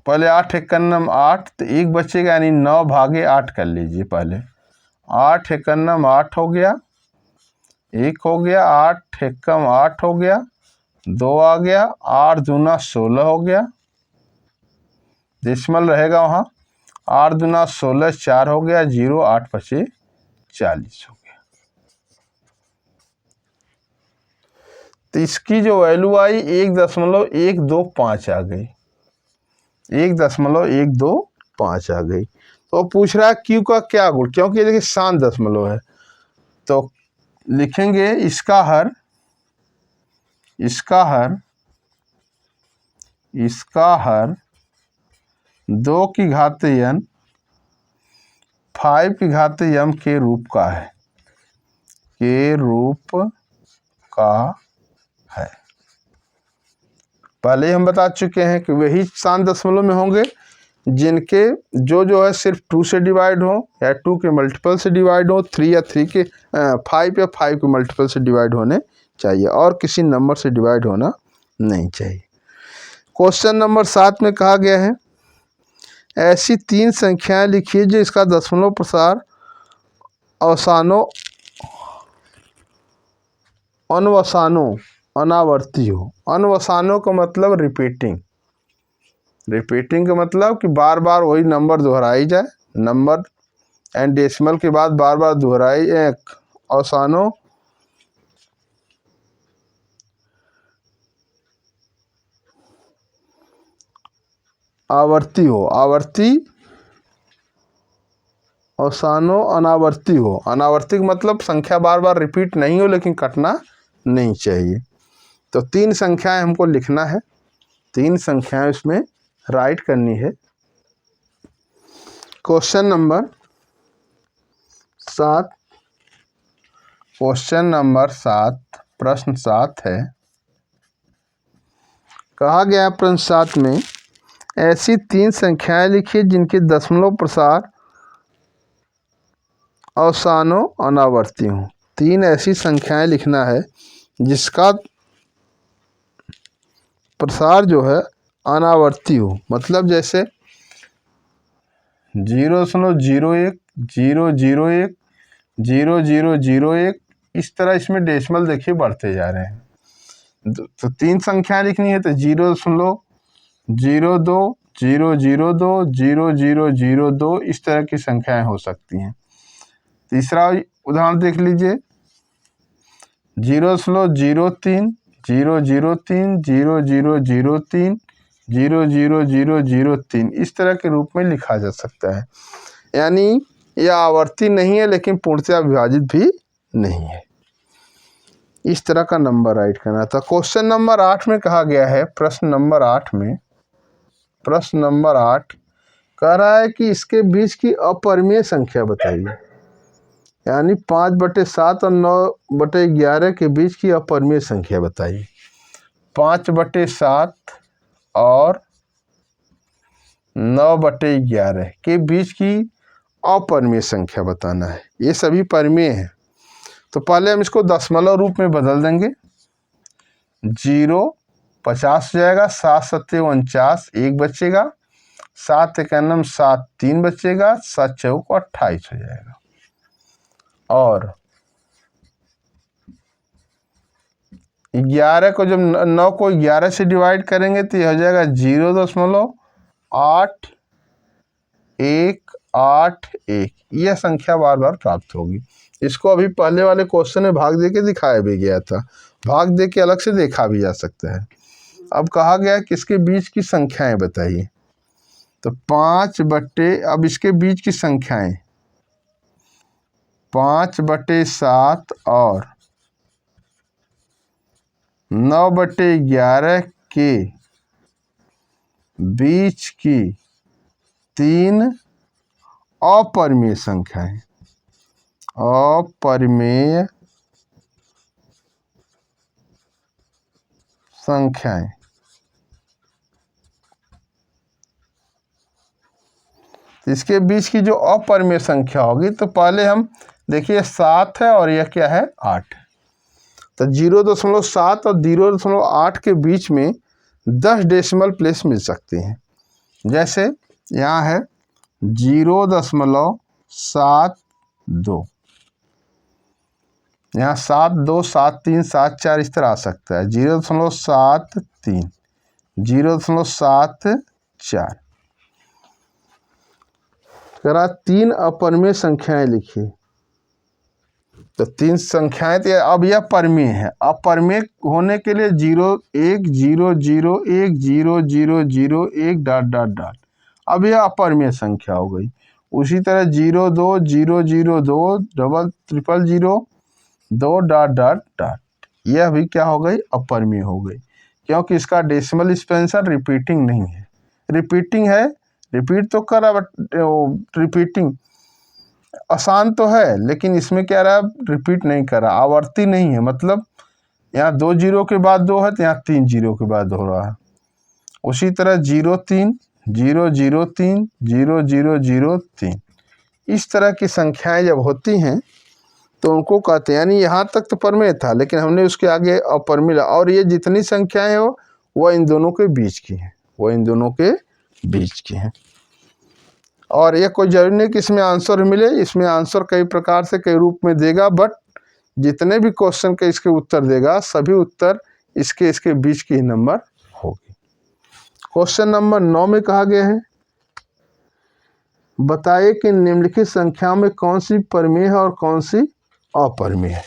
पहले 8 एकन्नम 8, तो 1 बचेगा, यानी 9/8 कर लीजिए। पहले 8 एकन्नम 8 हो गया, 1 हो गया, 8 एकम 8 हो गया, 2 आ गया, 8 दूना 16 हो गया, डेसिमल रहेगा वहाँ, 8 दूना 16 4 हो गया, 0 8 पचे 40 हो गया। तो इसकी जो वैल्यू आई 1.125 आ गई, 1.125 आ गई। तो पूछ रहा है Q का क्या गुण, क्योंकि देखिए शांत दशमलव है, तो लिखेंगे इसका हर 2 की घात n 5 की घात m के रूप का है। पहले हम बता चुके हैं कि वही शांत दशमलव में होंगे जिनके जो है सिर्फ 2 से डिवाइड हो या 2 के मल्टीपल से डिवाइड हो, 3 या 3 के 5 या 5 के मल्टीपल से डिवाइड होने चाहिए और किसी नंबर से डिवाइड होना नहीं चाहिए। क्वेश्चन नंबर 7 में कहा गया है ऐसी 3 संख्याएं लिखिए जो इसका दशमलव प्रसार अवसानों अनावर्ती हो। अनवसानों का मतलब रिपीटिंग का मतलब कि बार बार वही नंबर दोहराई जाए, नंबर एंड डेसिमल के बाद बार बार दोहराई। अवसानों आवर्ती हो, अवसानों अनावर्ती हो। अनावर्ती का मतलब संख्या बार बार रिपीट नहीं हो लेकिन कटना नहीं चाहिए। तो 3 संख्याएं हमको लिखना है, 3 संख्याएं इसमें राइट करनी है। क्वेश्चन नंबर 7 प्रश्न 7 है। कहा गया प्रश्न 7 में ऐसी 3 संख्याएं लिखिए जिनके दशमलव प्रसार अवसानों अनावर्ती हो। 3 ऐसी संख्याएं लिखना है जिसका प्रसार जो है अनावर्ती हो, मतलब जैसे 0.01 0.01 0.001 इस तरह इसमें डेसिमल देखिए बढ़ते जा रहे हैं। तो 3 संख्याएं लिखनी है तो 0.02 0.002 0.002 इस तरह की संख्याएं हो सकती हैं। तीसरा उदाहरण देख लीजिए 0.03 0.03 0.003 0.0003 इस तरह के रूप में लिखा जा सकता है। यानी यह आवर्ती नहीं है लेकिन पूर्णतः विभाजित भी नहीं है। इस तरह का नंबर राइट करना था। क्वेश्चन नंबर 8 में कहा गया है, प्रश्न नंबर 8 कह रहा है कि इसके बीच की अपरिमेय संख्या बताइए, यानी 5/7 और 9/11 के बीच की अपरिमेय संख्या बताइए। 5/7 और 9/11 के बीच की अपरिमेय संख्या बताना है। ये सभी परिमेय हैं, तो पहले हम इसको दशमलव रूप में बदल देंगे। 0 50 हो जाएगा, 7 7 49 1 बचेगा, 7 एकन्नम 7 3 बचेगा, 7 चौक 28 हो जाएगा। और 11 को जब 9 को 11 से डिवाइड करेंगे तो यह हो जाएगा 0.8181। यह संख्या बार बार प्राप्त होगी। इसको अभी पहले वाले क्वेश्चन में भाग दे के दिखाया भी गया था, भाग दे के अलग से देखा भी जा सकता है। अब कहा गया कि इसके बीच की संख्याएं बताइए, तो अब इसके बीच की संख्याएं 5/7 और 9/11 के बीच की 3 अपरिमेय संख्याएं, अपरिमेय संख्याएं। इसके बीच की जो अपरिमेय संख्या होगी, तो पहले हम देखिए 7 है और यह क्या है 8, तो 0.7 और 0.8 के बीच में 10 डेसिमल प्लेस मिल सकते हैं। जैसे यहाँ है 0.72, यहाँ 72, 73, 74 इस तरह आ सकता है। 0.73, 0.74। अगर आप 3 अपरिमेय संख्याएं लिखिए, तो 3 संख्याएं, तो अब यह परिमेय है। अपरिमेय होने के लिए 0 1 0 0 1 0 0 0 1 डॉट डॉट डॉट, अब यह अपरिमेय संख्या हो गई। उसी तरह 0 2 0 0 2 double triple 0 2 dot dot dot, यह भी क्या हो गई अपरिमेय हो गई, क्योंकि इसका डेसिमल एक्सपेंशन रिपीटिंग नहीं है। रिपीटिंग है, रिपीट तो कर रहा, रिपीटिंग आसान तो है, लेकिन इसमें क्या रहा, रिपीट नहीं कर रहा, आवर्ती नहीं है। मतलब यहाँ 2 0 के बाद 2 है, तो यहाँ 3 0 के बाद हो रहा है। उसी तरह 0 3 0 0 3 0 0 0 3, इस तरह की संख्याएं जब होती हैं तो उनको कहते हैं, यानी यहाँ तक तो परिमेय था, लेकिन हमने उसके आगे अपरिमेय, और ये जितनी संख्याएं हो वह इन दोनों के बीच की हैं, वह इन दोनों के बीच की हैं। और ये कोई जरूरी नहीं कि इसमें आंसर मिले, इसमें आंसर कई प्रकार से कई रूप में देगा, बट जितने भी क्वेश्चन के इसके उत्तर देगा, सभी उत्तर इसके बीच की ही नंबर होगी। क्वेश्चन नंबर 9 में कहा गया है, बताइए कि निम्नलिखित संख्याओं में कौन सी परिमेय है और कौन सी अपरिमेय है।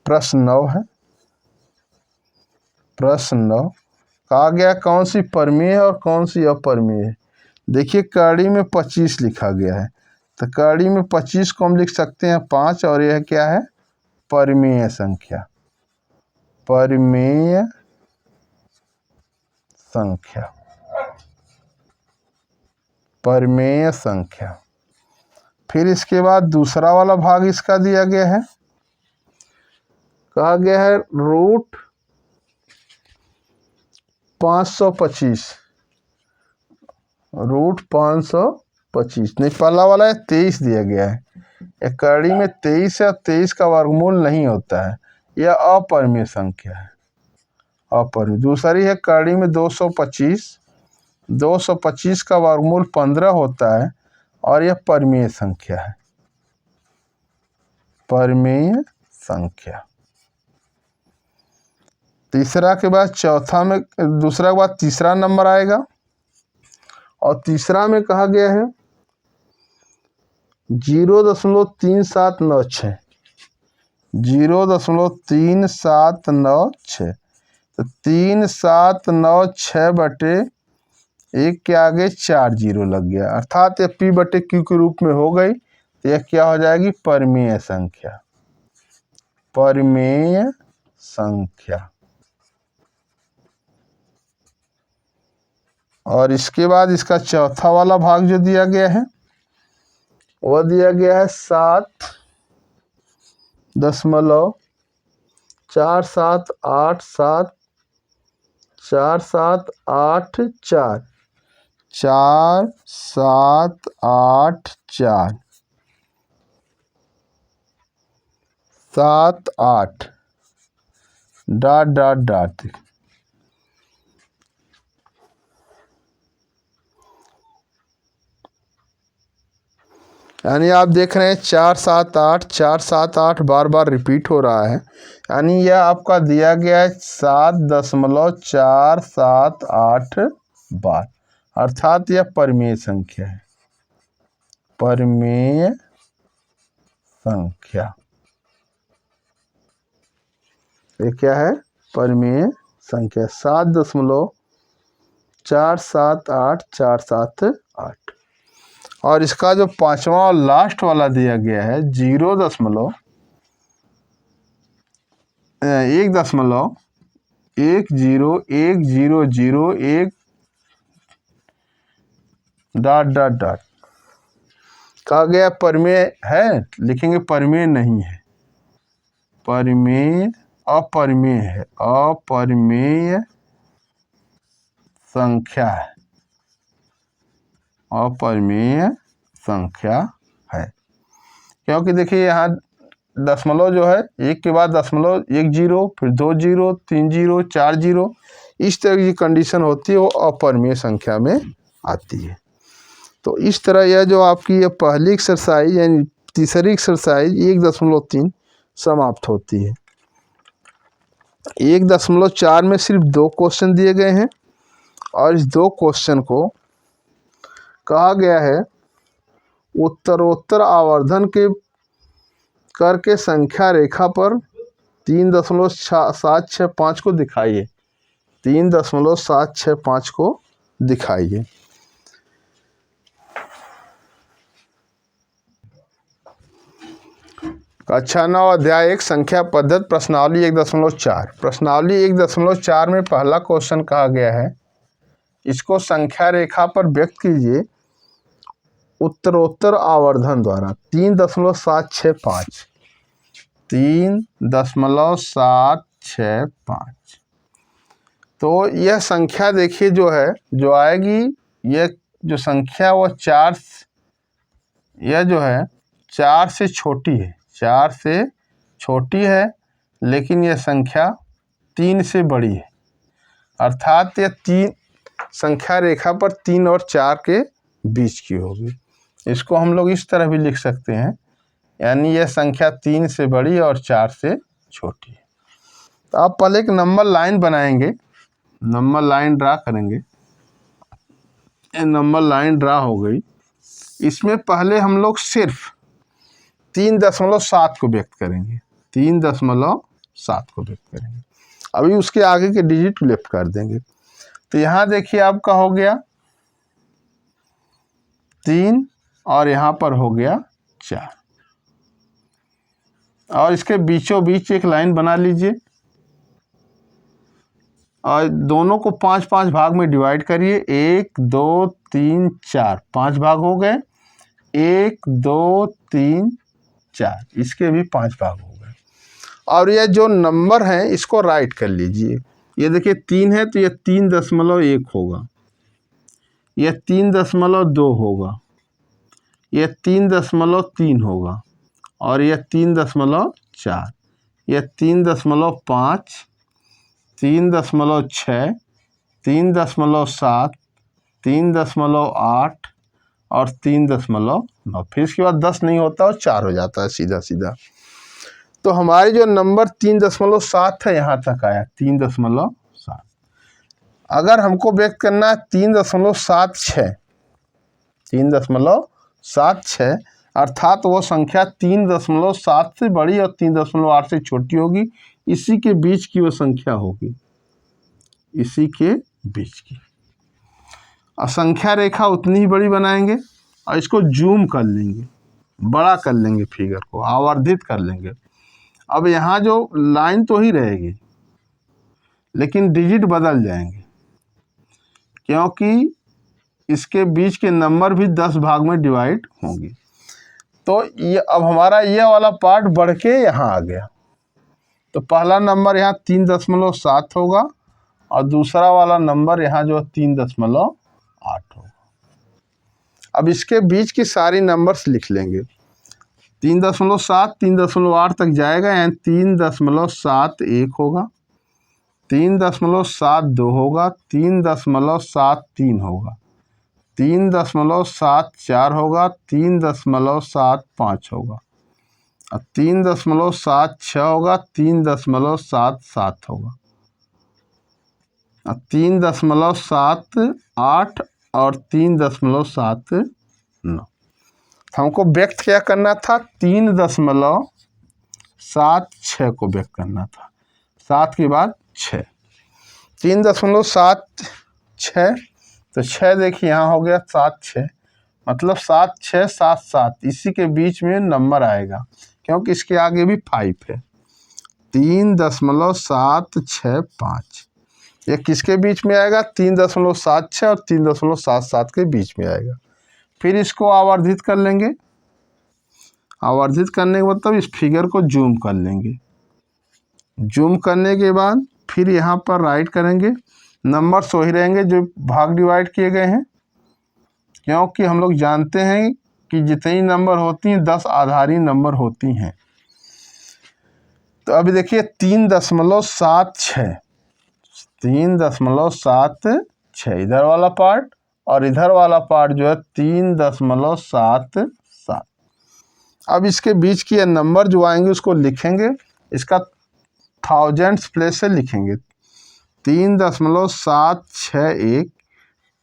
प्रश्न 9 है। प्रश्न 9 कहा गया कौन सी परिमेय है और कौन सी अपरिमेय है। देखिए कड़ी में 25 लिखा गया है, तो कड़ी में 25 को हम लिख सकते हैं 5, और यह क्या है परिमेय संख्या, परिमेय संख्या, परिमेय संख्या। फिर इसके बाद दूसरा वाला भाग इसका दिया गया है, कहा गया है रूट 525, रूट 525 नहीं, पहला वाला है 23 दिया गया है। एक कड़ी में 23 है, 23 का वर्गमूल नहीं होता है, यह अपरिमेय संख्या है, अपरिमेय। दूसरी है कड़ी में 225, 225 का वर्गमूल 15 होता है, और यह परिमेय संख्या है, परिमेय संख्या। तीसरा के बाद चौथा में, दूसरा के बाद तीसरा नंबर आएगा, और तीसरा में कहा गया है 0.3796, 0.3796, तो 3796 बटे 1 के आगे 4 0 लग गया, अर्थात यह P बटे Q के रूप में हो गई, तो यह क्या हो जाएगी परिमेय संख्या, परिमेय संख्या। और इसके बाद इसका चौथा वाला भाग जो दिया गया है, वह दिया गया है 7.4787 4784 4784 78 डॉट डॉट डॉट। यानी आप देख रहे हैं 478 बार बार रिपीट हो रहा है, यानी यह आपका दिया गया है 7.478 बार, अर्थात यह परिमेय संख्या है, परिमेय संख्या। ये क्या है परिमेय संख्या 7.478478। और इसका जो पांचवा और लास्ट वाला दिया गया है 1.0 1 0 1 0 0 1 डॉट डॉट डॉट। कहा गया परिमेय है, लिखेंगे परिमेय नहीं है, परिमेय अपरिमेय है, अपरिमेय संख्या है, अपरिमेय संख्या है। क्योंकि देखिए यहाँ दशमलव जो है एक के बाद दशमलव 1 0 फिर 2 0 3 0 4 0 इस तरह की कंडीशन होती है, वो अपरिमेय संख्या में आती है। तो इस तरह यह जो आपकी ये पहली एक्सरसाइज यानी तीसरी एक्सरसाइज 1.3 समाप्त होती है। 1.4 में सिर्फ 2 क्वेश्चन दिए गए हैं और इस 2 क्वेश्चन को कहा गया है उत्तरोत्तर आवर्धन के करके संख्या रेखा पर 3.765 को दिखाइए, 3.765 को दिखाइए। कक्षा 9 अध्याय 1 संख्या पद्धति प्रश्नावली 1.4। प्रश्नावली 1.4 में पहला क्वेश्चन कहा गया है, इसको संख्या रेखा पर व्यक्त कीजिए उत्तरोत्तर आवर्धन द्वारा। 3.765 3.765। तो यह संख्या देखिए जो है जो आएगी, यह जो संख्या वो 4, यह जो है 4 से छोटी है, 4 से छोटी है, लेकिन यह संख्या 3 से बड़ी है। अर्थात यह 3 संख्या रेखा पर 3 और 4 के बीच की होगी। इसको हम लोग इस तरह भी लिख सकते हैं, यानी यह संख्या 3 से बड़ी और 4 से छोटी है। तो आप पहले एक नंबर लाइन बनाएंगे, नंबर लाइन ड्रा करेंगे। ये नंबर लाइन ड्रा हो गई। इसमें पहले हम लोग सिर्फ 3.7 को व्यक्त करेंगे, 3.7 को व्यक्त करेंगे। अभी उसके आगे के डिजिट लेफ्ट कर देंगे। तो यहाँ देखिए आपका हो गया 3 और यहाँ पर हो गया 4 और इसके बीचों बीच एक लाइन बना लीजिए और दोनों को 5-5 भाग में डिवाइड करिए। 1 2 3 4 5 भाग हो गए। 1 2 3 4 इसके भी 5 भाग हो गए। और यह जो नंबर है इसको राइट कर लीजिए। ये देखिए 3 है तो यह 3.1 होगा, यह 3.2 होगा, यह 3.3 होगा और यह 3.4, यह 3.5, 3.6, 3.7, 3.8 और 3.9। फिर इसके बाद 10 नहीं होता और 4 हो जाता है सीधा सीधा। तो हमारी जो नंबर 3.7 है यहाँ तक आया 3.7। अगर हमको व्यक्त करना है 3.76, 3.76 अर्थात वो संख्या 3.7 से बड़ी और 3.8 से छोटी होगी, इसी के बीच की वो संख्या होगी, इसी के बीच की। असंख्या रेखा उतनी ही बड़ी बनाएंगे और इसको जूम कर लेंगे, बड़ा कर लेंगे, फिगर को आवर्धित कर लेंगे। अब यहाँ जो लाइन तो ही रहेगी लेकिन डिजिट बदल जाएंगे, क्योंकि इसके बीच के नंबर भी 10 भाग में डिवाइड होंगे। तो ये अब हमारा ये वाला पार्ट बढ़ के यहाँ आ गया। तो पहला नंबर यहाँ 3.7 होगा और दूसरा वाला नंबर यहाँ जो 3.8 होगा। अब इसके बीच की सारी नंबर्स लिख लेंगे। 3.7 3.8 तक जाएगा, यानी 3.71 होगा, 3.72 होगा, 3.73 होगा, 3.74 होगा, 3.75 होगा, 3.76 होगा, 3.77 होगा, 3.78 और 3.79। हमको व्यक्त क्या करना था? 3.76 को व्यक्त करना था। 7 के बाद 6, 3.76 तो 6 देखिए यहाँ हो गया 7 6, मतलब 7 6 7 7 इसी के बीच में नंबर आएगा, क्योंकि इसके आगे भी 5 है। 3.765 ये किसके बीच में आएगा? 3.76 और 3.77 के बीच में आएगा। फिर इसको आवर्धित कर लेंगे। आवर्धित करने के मतलब इस फिगर को जूम कर लेंगे। जूम करने के बाद फिर यहाँ पर राइट करेंगे। नंबर्स वही रहेंगे जो भाग डिवाइड किए गए हैं, क्योंकि हम लोग जानते हैं कि जितनी नंबर होती हैं 10 आधारी नंबर होती हैं। तो अभी देखिए 3.76, 3.76 इधर वाला पार्ट और इधर वाला पार्ट जो है 3.77। अब इसके बीच की ये नंबर जो आएंगे उसको लिखेंगे, इसका थाउजेंड्स प्लेस से लिखेंगे। 3.761,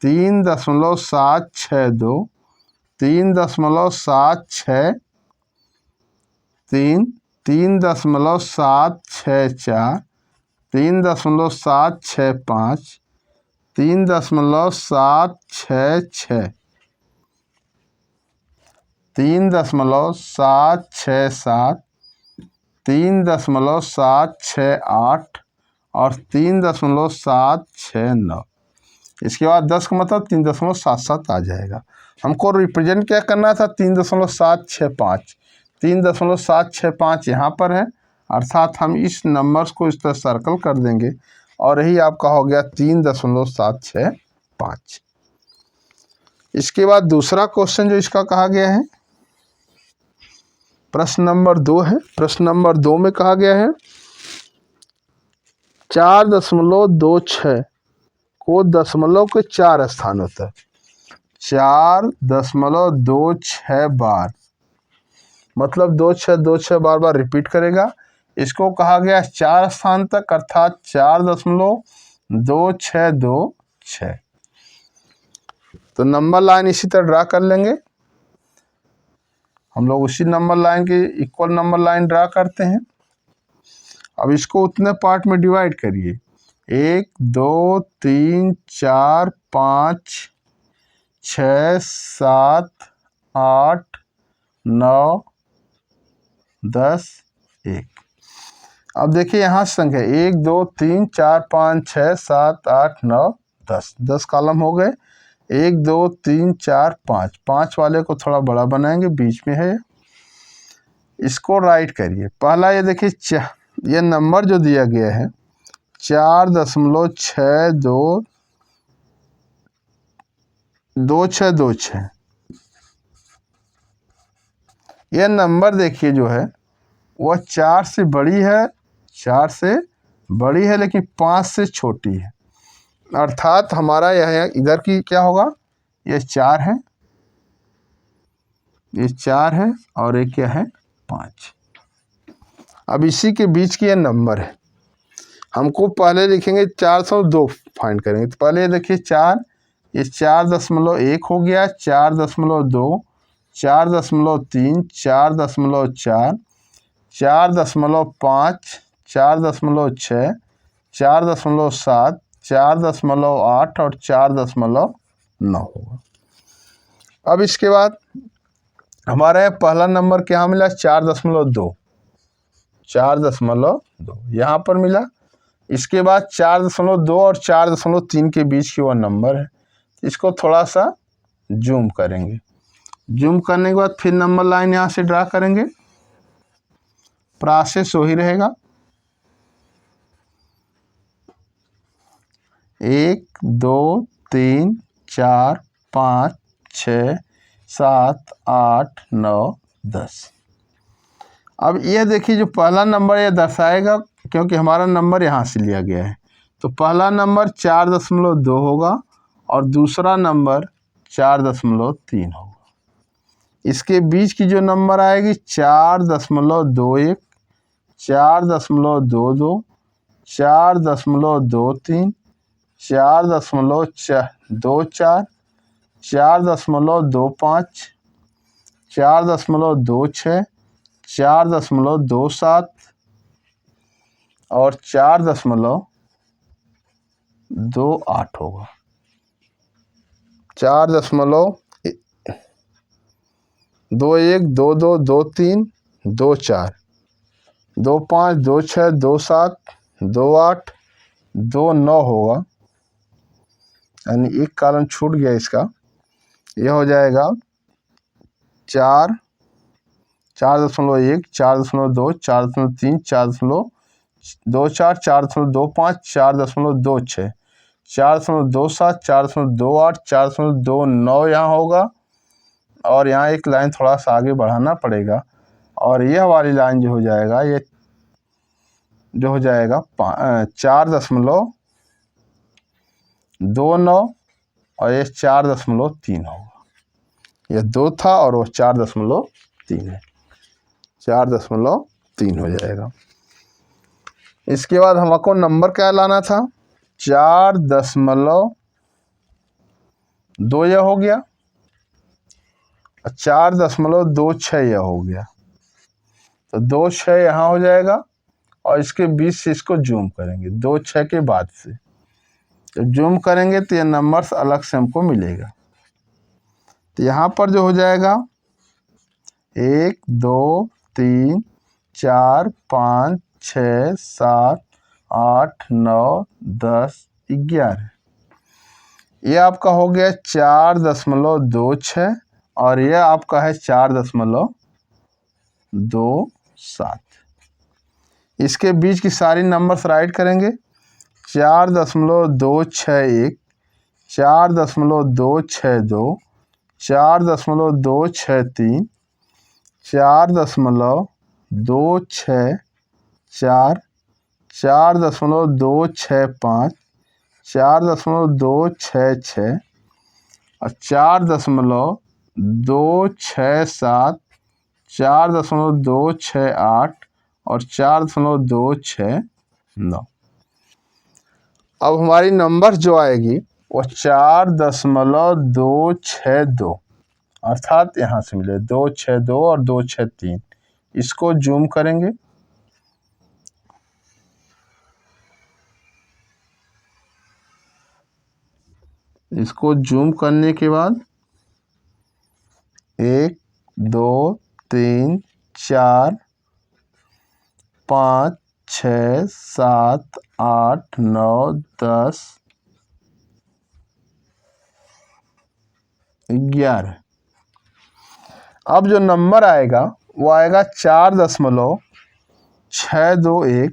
3.762, 3.763, 3.764, 3.765, 3.766, 3.767, 3.768 और 3.769। इसके बाद 10 का मतलब 3.77 आ जाएगा। हमको रिप्रेजेंट क्या करना था? 3.765, 3.765 यहाँ पर है, अर्थात हम इस नंबर्स को इस तरह सर्कल कर देंगे और यही आपका हो गया 3.765। इसके बाद दूसरा क्वेश्चन जो इसका कहा गया है, प्रश्न नंबर 2 है। प्रश्न नंबर 2 में कहा गया है 4.26 को दशमलव के 4 स्थानों तक 4.26 बार, मतलब 2626 बार बार रिपीट करेगा। इसको कहा गया 4 स्थान तक, अर्थात 4.2626। तो नंबर लाइन इसी तरह ड्रा कर लेंगे। हम लोग उसी नंबर लाइन के इक्वल नंबर लाइन ड्रा करते हैं। अब इसको उतने पार्ट में डिवाइड करिए, 1 2 3 4 5 6 7 8 9 10 1। अब देखिए यहाँ संख्या 1 2 3 4 5 6 7 8 9 10, 10 कॉलम हो गए। 1 2 3 4 5, 5 वाले को थोड़ा बड़ा बनाएंगे, बीच में है। इसको राइट करिए। पहला ये देखिए ये नंबर जो दिया गया है 4.2626, ये नंबर देखिए जो है वह 4 से बड़ी है, 4 से बड़ी है लेकिन 5 से छोटी है, अर्थात हमारा यह इधर की क्या होगा? ये 4 है, ये 4 है और ये क्या है? 5। अब इसी के बीच की ये नंबर है। हमको पहले लिखेंगे 402 फाइंड करेंगे। तो पहले देखिए 4, ये 4.1 हो गया, 4.2, 4.3, 4.4, 4.5, 4.6, 4.7, 4.8 और 4.9 होगा। अब इसके बाद हमारे पहला नंबर क्या मिला? 4.2, 4.2 यहाँ पर मिला। इसके बाद 4.2 और 4.3 के बीच की वह नंबर है। इसको थोड़ा सा जूम करेंगे। जूम करने के बाद फिर नंबर लाइन यहाँ से ड्रा करेंगे। प्रोसेस वही रहेगा। 1 2 3 4 5 6 7 8 9 10। अब ये देखिए जो पहला नंबर ये दर्शाएगा, क्योंकि हमारा नंबर यहाँ से लिया गया है, तो पहला नंबर 4.2 होगा और दूसरा नंबर 4.3 होगा। इसके बीच की जो नंबर आएगी 4.21, 4.22, 4.23, 4.24, 4.25, 4.26, 4.27 और 4.28 होगा। 4.21, 22, 23, 24, 25, 26, 27, 28, 2 9 होगा, यानी एक कॉलम छूट गया इसका। यह हो जाएगा 4 4.1 4.2 4.3 4.24 4.25 4.26 4.27 4.28 4.29 यहाँ होगा। और यहाँ एक लाइन थोड़ा सा आगे बढ़ाना पड़ेगा, और यह वाली लाइन जो हो जाएगा, ये जो हो जाएगा 4.29 और ये 4.3 होगा। यह 2 था और वो 4.3 है, 4.3 हो जाएगा। इसके बाद हमको नंबर क्या लाना था, 4.2 यह हो गया, 4.26 यह हो गया। तो 2 6 यहाँ हो जाएगा, और इसके बीच से इसको जूम करेंगे 2 6 के बाद से। तो जूम करेंगे तो ये नंबर्स अलग से हमको मिलेगा। तो यहाँ पर जो हो जाएगा 1 2 3 4 5 6 7 8 9 10 11। ये आपका हो गया 4.26 और यह आपका है 4.27। इसके बीच की सारी नंबर्स राइट करेंगे। 4.261 4.262 4.263 4.264 4.265 4.266 और 4.267 4.268 और 4.269। अब हमारी नंबर जो आएगी वो 4.262, अर्थात यहाँ से मिले 262 और 263। इसको जूम करेंगे, इसको जूम करने के बाद 1 2 3 4 5 6 7 8 9 10 11। अब जो नंबर आएगा वो आएगा 4.621।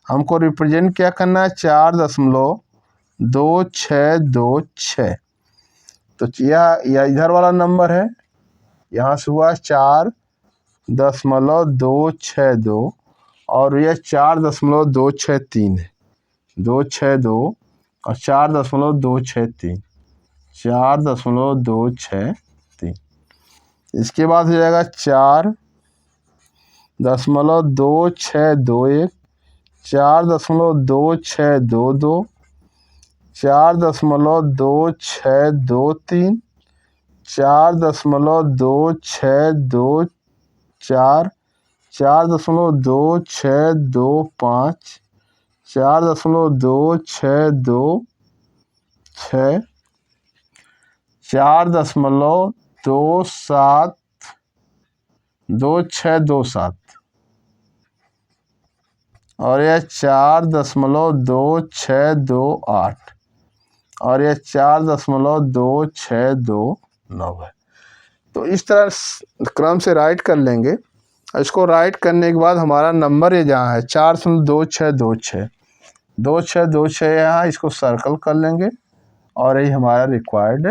हमको रिप्रेजेंट क्या करना है, 4.2626। तो यह इधर वाला नंबर है, यहाँ से हुआ 4.262 और यह 4.263 है, 262 और 4.263 4.263। इसके बाद हो जाएगा 4.2621 4.2622 4.2623 4.2624 4.2625 4.2626 4.2627 और यह 4.2628 और यह 4.2629 है। तो इस तरह क्रम से राइट कर लेंगे। इसको राइट करने के बाद हमारा नंबर ये जहाँ है 4.2626 2626 यहाँ, इसको सर्कल कर लेंगे और यही हमारा रिक्वायर्ड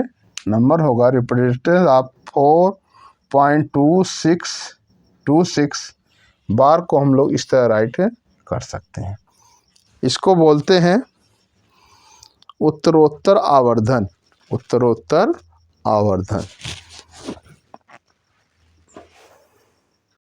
नंबर होगा। रिप्रेजेंटेटिव आप 4.2626 बार को हम लोग इस तरह राइट कर सकते हैं। इसको बोलते हैं उत्तरोत्तर आवर्धन, उत्तरोत्तर आवर्धन।